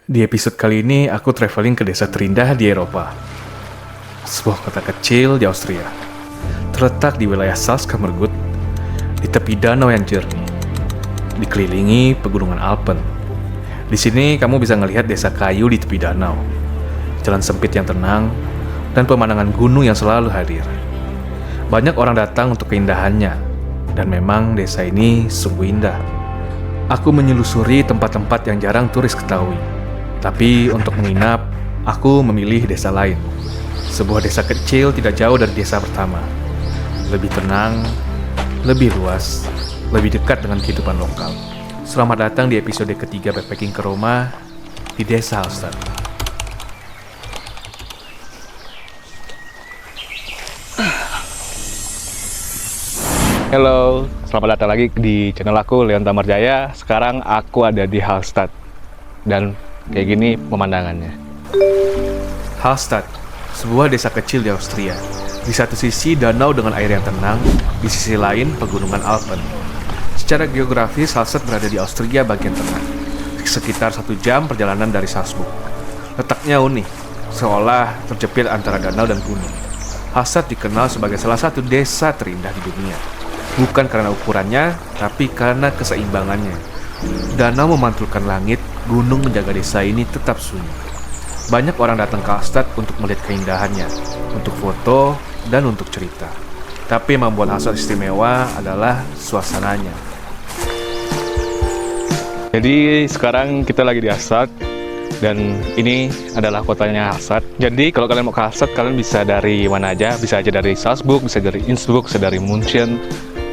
Di episode kali ini, aku traveling ke desa terindah di Eropa. Sebuah kota kecil di Austria. Terletak di wilayah Salzkammergut, di tepi danau yang jernih. Dikelilingi pegunungan Alpen. Di sini kamu bisa melihat desa kayu di tepi danau. Jalan sempit yang tenang, dan pemandangan gunung yang selalu hadir. Banyak orang datang untuk keindahannya, dan memang desa ini sungguh indah. Aku menyelusuri tempat-tempat yang jarang turis ketahui. Tapi untuk menginap, aku memilih desa lain. Sebuah desa kecil tidak jauh dari desa pertama. Lebih tenang, lebih luas, lebih dekat dengan kehidupan lokal. Selamat datang di episode ketiga Backpacking ke Roma di Desa Hallstatt. Halo, selamat datang lagi di channel aku, Leon Tamarjaya. Sekarang aku ada di Hallstatt. Dan kayak gini pemandangannya. Hallstatt, sebuah desa kecil di Austria. Di satu sisi danau dengan air yang tenang, di sisi lain pegunungan Alpen. Secara geografis, Hallstatt berada di Austria bagian tengah, sekitar 1 jam perjalanan dari Salzburg. Letaknya unik, seolah terjepit antara danau dan gunung. Hallstatt dikenal sebagai salah satu desa terindah di dunia. Bukan karena ukurannya, tapi karena keseimbangannya. Danau memantulkan langit, gunung menjaga desa ini tetap sunyi. Banyak orang datang ke Hallstatt untuk melihat keindahannya, untuk foto, dan untuk cerita. Tapi yang membuat Hallstatt istimewa adalah suasananya. Jadi sekarang kita lagi di Hallstatt. Dan ini adalah kotanya Hallstatt. Jadi kalau kalian mau ke Hallstatt, kalian bisa dari mana aja. Bisa aja dari Salzburg, bisa dari Innsbruck, bisa dari München.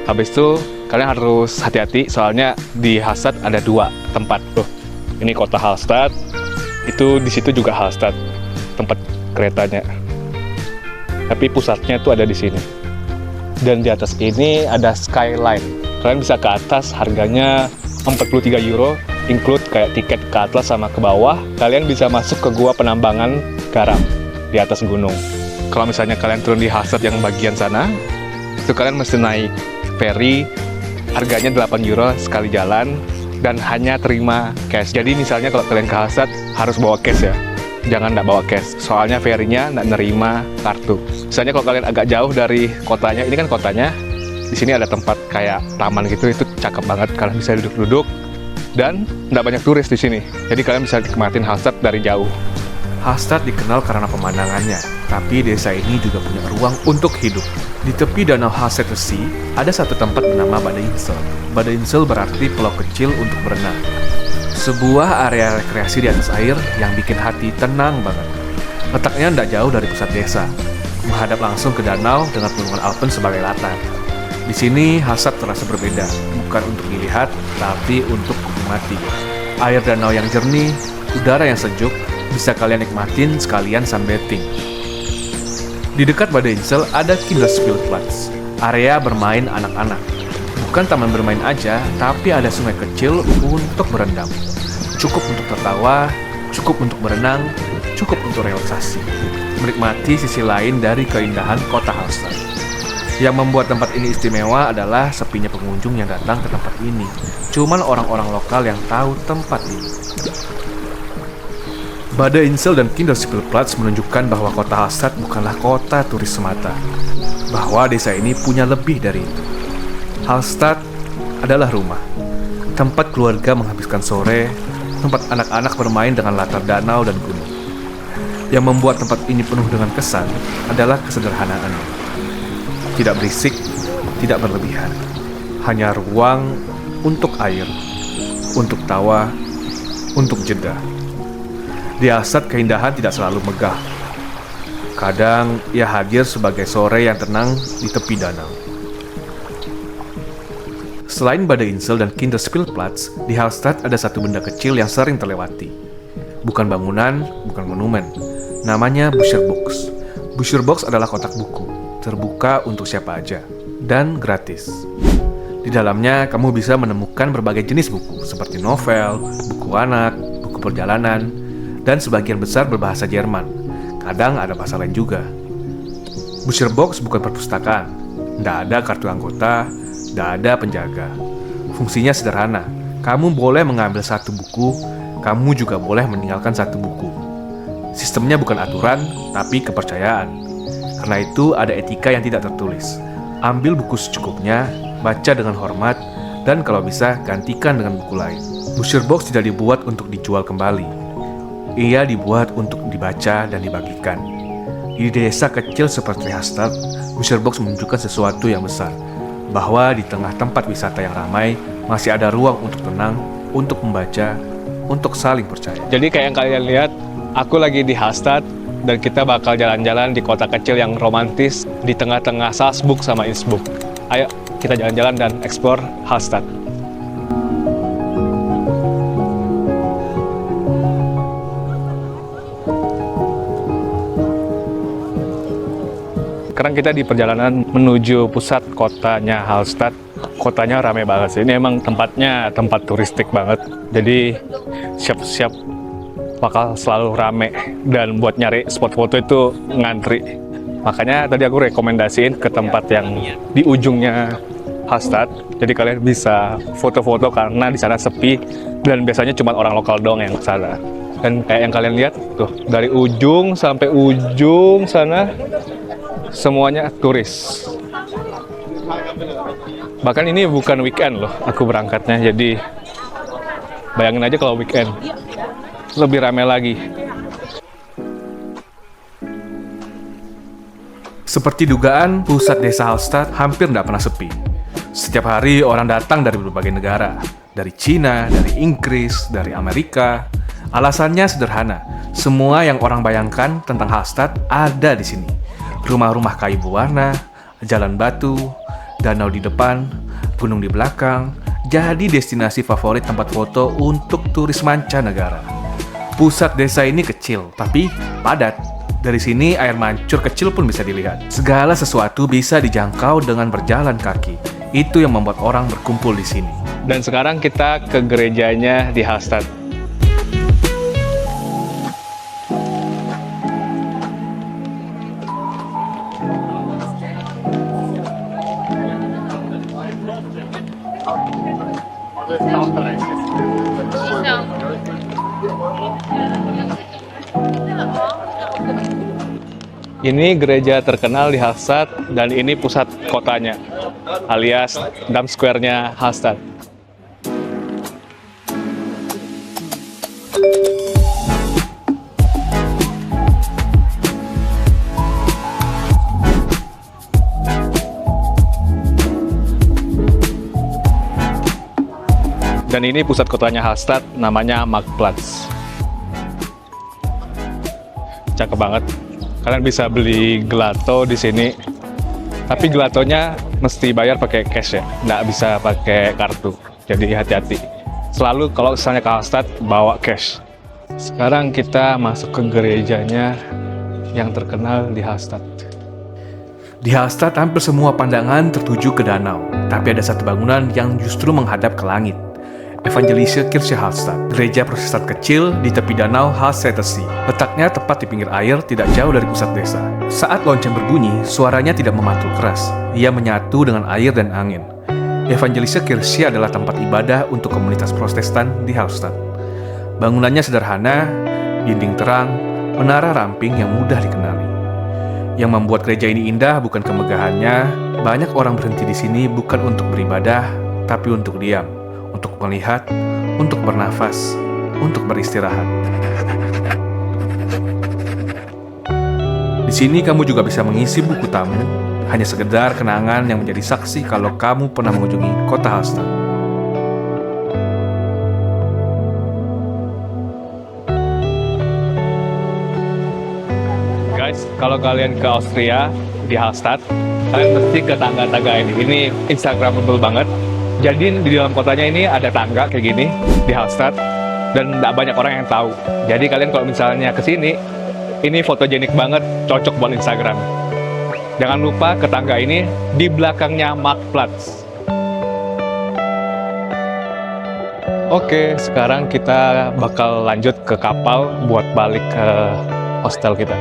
Habis itu kalian harus hati-hati, soalnya di Hallstatt ada 2 tempat. Ini kota Hallstatt, itu di situ juga Hallstatt, tempat keretanya. Tapi pusatnya tuh ada di sini. Dan di atas ini ada skyline. Kalian bisa ke atas, harganya 43 euro, include kayak tiket ke atas sama ke bawah. Kalian bisa masuk ke gua penambangan garam di atas gunung. Kalau misalnya kalian turun di Hallstatt yang bagian sana, itu kalian mesti naik ferry, harganya 8 euro sekali jalan, dan hanya terima cash. Jadi misalnya kalau kalian ke Hallstatt harus bawa cash ya. Jangan nggak bawa cash, soalnya ferry-nya nggak nerima kartu. Misalnya kalau kalian agak jauh dari kotanya, ini kan kotanya, di sini ada tempat kayak taman gitu, itu cakep banget. Kalian bisa duduk-duduk, dan nggak banyak turis di sini. Jadi kalian bisa nikmatin Hallstatt dari jauh. Hallstatt dikenal karena pemandangannya, tapi desa ini juga punya ruang untuk hidup. Di tepi danau Hallstatter Sea, ada satu tempat bernama Badeinsel. Badeinsel berarti pulau kecil untuk berenang. Sebuah area rekreasi di atas air yang bikin hati tenang banget. Letaknya tidak jauh dari pusat desa, menghadap langsung ke danau dengan pegunungan Alpen sebagai latar. Di sini Hallstatt terasa berbeda, bukan untuk dilihat, tapi untuk dinikmati. Air danau yang jernih, udara yang sejuk, bisa kalian nikmatin sekalian sunbathing. Di dekat Badeinsel ada Kinderspielplatz, area bermain anak-anak. Bukan taman bermain aja, tapi ada sungai kecil untuk berendam. Cukup untuk tertawa, cukup untuk berenang, cukup untuk relaksasi. Menikmati sisi lain dari keindahan kota Hallstatt. Yang membuat tempat ini istimewa adalah sepinya pengunjung yang datang ke tempat ini. Cuman orang-orang lokal yang tahu tempat ini. Badeinsel dan Kinderspielplatz menunjukkan bahwa kota Hallstatt bukanlah kota turis semata, bahwa desa ini punya lebih dari itu. Hallstatt adalah rumah, tempat keluarga menghabiskan sore, tempat anak-anak bermain dengan latar danau dan gunung. Yang membuat tempat ini penuh dengan kesan adalah kesederhanaannya. Tidak berisik, tidak berlebihan, hanya ruang untuk air, untuk tawa, untuk jeda. Di Hallstatt keindahan tidak selalu megah. Kadang ia hadir sebagai sore yang tenang di tepi danau. Selain Badeinsel dan Kinderspielplatz, di Hallstatt ada satu benda kecil yang sering terlewati. Bukan bangunan, bukan monumen. Namanya Bücherbox. Bücherbox adalah kotak buku, terbuka untuk siapa aja, dan gratis. Di dalamnya kamu bisa menemukan berbagai jenis buku, seperti novel, buku anak, buku perjalanan, dan sebagian besar berbahasa Jerman. Kadang ada bahasa lain juga. Bücherbox bukan perpustakaan. Tidak ada kartu anggota, tidak ada penjaga. Fungsinya sederhana. Kamu boleh mengambil satu buku, kamu juga boleh meninggalkan satu buku. Sistemnya bukan aturan, tapi kepercayaan. Karena itu ada etika yang tidak tertulis. Ambil buku secukupnya, baca dengan hormat, dan kalau bisa gantikan dengan buku lain. Butcher Box tidak dibuat untuk dijual kembali. Ia dibuat untuk dibaca dan dibagikan. Di desa kecil seperti Hallstatt, Butcher Box menunjukkan sesuatu yang besar, bahwa di tengah tempat wisata yang ramai, masih ada ruang untuk tenang, untuk membaca, untuk saling percaya. Jadi kayak yang kalian lihat, aku lagi di Hallstatt dan kita bakal jalan-jalan di kota kecil yang romantis di tengah-tengah Salzburg sama Innsbruck. Ayo kita jalan-jalan dan explore Hallstatt. Sekarang kita di perjalanan menuju pusat kotanya Hallstatt. Kotanya rame banget sih. Ini emang tempatnya tempat turistik banget. Jadi siap-siap bakal selalu rame. Dan buat nyari spot foto itu ngantri. Makanya tadi aku rekomendasiin ke tempat yang di ujungnya Hallstatt. Jadi kalian bisa foto-foto karena di sana sepi dan biasanya cuma orang lokal doang yang ke sana. Dan kayak yang kalian lihat tuh, dari ujung sampai ujung sana semuanya turis. Bahkan ini bukan weekend loh, aku berangkatnya. Jadi bayangin aja kalau weekend lebih ramai lagi. Seperti dugaan, pusat desa Hallstatt hampir tidak pernah sepi. Setiap hari orang datang dari berbagai negara, dari Cina, dari Inggris, dari Amerika. Alasannya sederhana, semua yang orang bayangkan tentang Hallstatt ada di sini. Rumah-rumah kayu berwarna, jalan batu, danau di depan, gunung di belakang, jadi destinasi favorit tempat foto untuk turis mancanegara. Pusat desa ini kecil, tapi padat. Dari sini air mancur kecil pun bisa dilihat. Segala sesuatu bisa dijangkau dengan berjalan kaki. Itu yang membuat orang berkumpul di sini. Dan sekarang kita ke gerejanya di Hallstatt. Ini gereja terkenal di Hallstatt dan ini pusat kotanya, alias Dam Square-nya Hallstatt. Dan ini pusat kotanya Hallstatt, namanya Marktplatz. Cakep banget. Kalian bisa beli gelato di sini, tapi gelatonya mesti bayar pakai cash ya, nggak bisa pakai kartu. Jadi hati-hati. Selalu kalau misalnya ke Hallstatt bawa cash. Sekarang kita masuk ke gerejanya yang terkenal di Hallstatt. Di Hallstatt hampir semua pandangan tertuju ke danau, tapi ada satu bangunan yang justru menghadap ke langit. Evangelische Kirche Hallstatt, gereja Protestan kecil di tepi danau Hallstätter See. Letaknya tepat di pinggir air, tidak jauh dari pusat desa. Saat lonceng berbunyi, suaranya tidak memantul keras. Ia menyatu dengan air dan angin. Evangelische Kirche adalah tempat ibadah untuk komunitas Protestan di Hallstatt. Bangunannya sederhana, dinding terang, menara ramping yang mudah dikenali. Yang membuat gereja ini indah bukan kemegahannya. Banyak orang berhenti di sini bukan untuk beribadah, tapi untuk diam. Untuk melihat, untuk bernafas, untuk beristirahat. Di sini kamu juga bisa mengisi buku tamu, hanya sekedar kenangan yang menjadi saksi kalau kamu pernah mengunjungi kota Hallstatt. Guys, kalau kalian ke Austria, di Hallstatt, kalian mesti ke tangga-tangga ini. Ini Instagramable banget. Jadi di dalam kotanya ini ada tangga kayak gini di Hallstatt dan nggak banyak orang yang tahu. Jadi kalian kalau misalnya ke sini, ini fotogenik banget, cocok buat Instagram. Jangan lupa ke tangga ini, di belakangnya Marktplatz. Oke, sekarang kita bakal lanjut ke kapal buat balik ke hostel kita.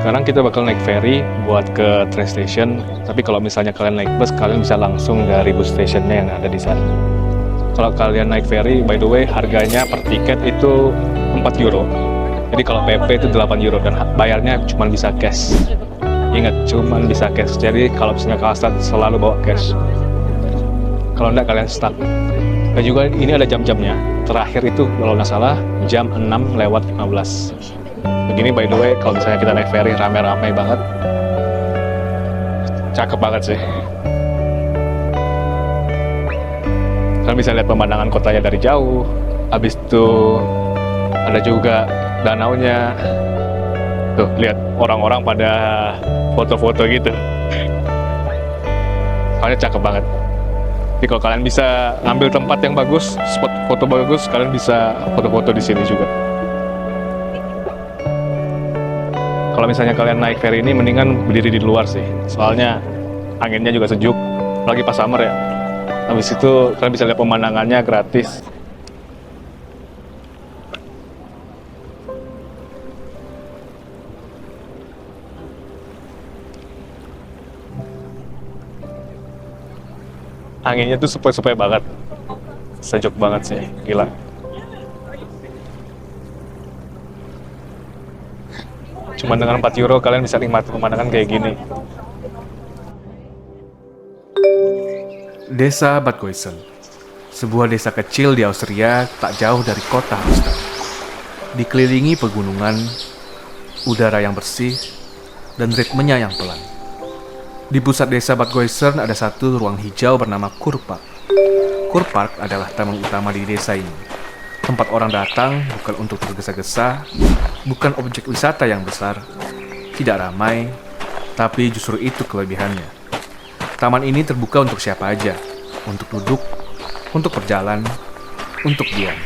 Sekarang kita bakal naik ferry buat ke train station. Tapi kalau misalnya kalian naik bus, kalian bisa langsung dari bus stationnya yang ada di sana. Kalau kalian naik ferry, by the way, harganya per tiket itu 4 euro. Jadi kalau PP itu 8 euro dan bayarnya cuma bisa cash. Ingat, cuma bisa cash. Jadi kalau misalnya ke Hallstatt selalu bawa cash. Kalau enggak kalian stuck. Dan juga ini ada jam-jamnya. Terakhir itu kalau nggak salah jam 6:15. Begini by the way, kalau misalnya kita naik ferry rame-rame banget. Cakep banget sih. Kalian bisa lihat pemandangan kotanya dari jauh. Habis itu ada juga danaunya. Tuh, lihat orang-orang pada foto-foto gitu. Soalnya cakep banget. Jadi kalau kalian bisa ngambil tempat yang bagus, spot foto bagus, kalian bisa foto-foto di sini juga. Kalau misalnya kalian naik ferry ini, mendingan berdiri di luar sih. Soalnya anginnya juga sejuk, apalagi pas summer ya. Habis itu kalian bisa lihat pemandangannya gratis. Anginnya tuh sepoi-sepoi banget. Sejuk banget sih, gila. Cuma dengan 4 euro kalian bisa nikmati pemandangan kayak gini. Desa Bad Goisen, sebuah desa kecil di Austria tak jauh dari kota Hallstatt. Dikelilingi pegunungan, udara yang bersih, dan ritmenya yang pelan. Di pusat desa Bad Goisen ada satu ruang hijau bernama Kurpark. Kurpark adalah taman utama di desa ini. Tempat orang datang bukan untuk tergesa-gesa, bukan objek wisata yang besar, tidak ramai, tapi justru itu kelebihannya. Taman ini terbuka untuk siapa aja, untuk duduk, untuk berjalan, untuk diam.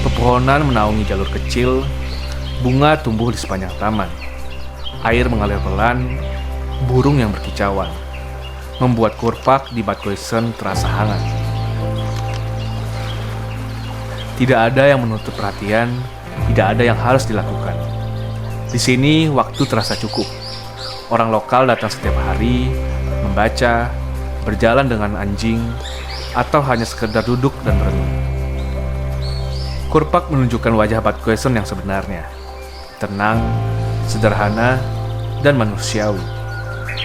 Pepohonan menaungi jalur kecil, bunga tumbuh di sepanjang taman. Air mengalir pelan, burung yang berkicauan, membuat Kurpark di Bad Goisen terasa hangat. Tidak ada yang menuntut perhatian, tidak ada yang harus dilakukan. Di sini waktu terasa cukup. Orang lokal datang setiap hari, membaca, berjalan dengan anjing, atau hanya sekedar duduk dan merenung. Kurpark menunjukkan wajah Bad Goisen yang sebenarnya. Tenang, sederhana, dan manusiawi.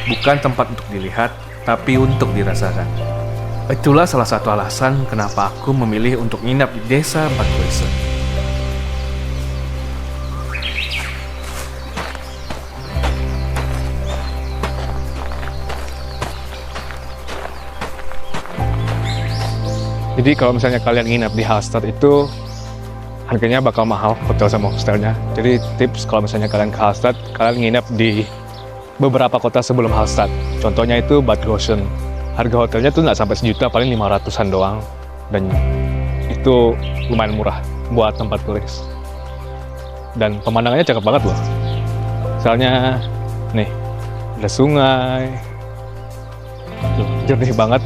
Bukan tempat untuk dilihat, tapi untuk dirasakan. Itulah salah satu alasan kenapa aku memilih untuk nginap di desa Bad Goisen. Jadi kalau misalnya kalian nginap di Hallstatt itu harganya bakal mahal, hotel sama hostelnya. Jadi tips kalau misalnya kalian ke Hallstatt, kalian nginap di beberapa kota sebelum Hallstatt. Contohnya itu Bad Goisen. Harga hotelnya tuh nggak sampai sejuta, paling 500-an doang. Dan itu lumayan murah buat tempat turis. Dan pemandangannya cakep banget loh. Misalnya, nih, ada sungai. Tuh, jernih banget.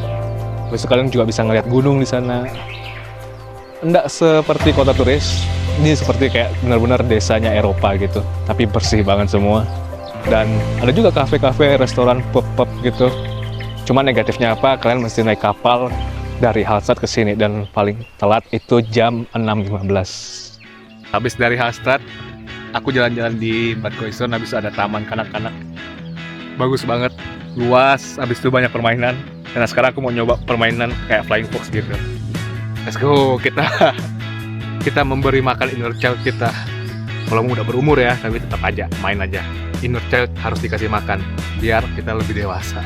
Besok kalian juga bisa ngeliat gunung di sana. Nggak seperti kota turis, ini seperti kayak benar-benar desanya Eropa gitu, tapi bersih banget semua. Dan ada juga kafe-kafe, restoran, pub-pub gitu. Cuma negatifnya apa, kalian mesti naik kapal dari Hallstatt ke sini, dan paling telat itu jam 6:15. Habis dari Hallstatt, aku jalan-jalan di Bad Goisen, habis ada taman kanak-kanak. Bagus banget, luas, habis itu banyak permainan. Dan sekarang aku mau nyoba permainan kayak Flying Fox gitu. Let's go, kita memberi makan inner child kita. Kalau udah berumur ya, tapi tetap aja main aja. Inner child harus dikasih makan biar kita lebih dewasa.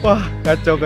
Wah, kacau.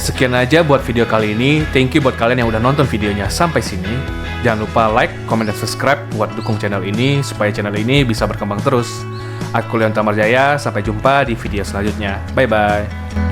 Sekian aja buat video kali ini. Thank you buat kalian yang udah nonton videonya sampai sini. Jangan lupa like, comment, dan subscribe buat dukung channel ini supaya channel ini bisa berkembang terus. Aku Leon Tamarjaya, sampai jumpa di video selanjutnya. Bye-bye.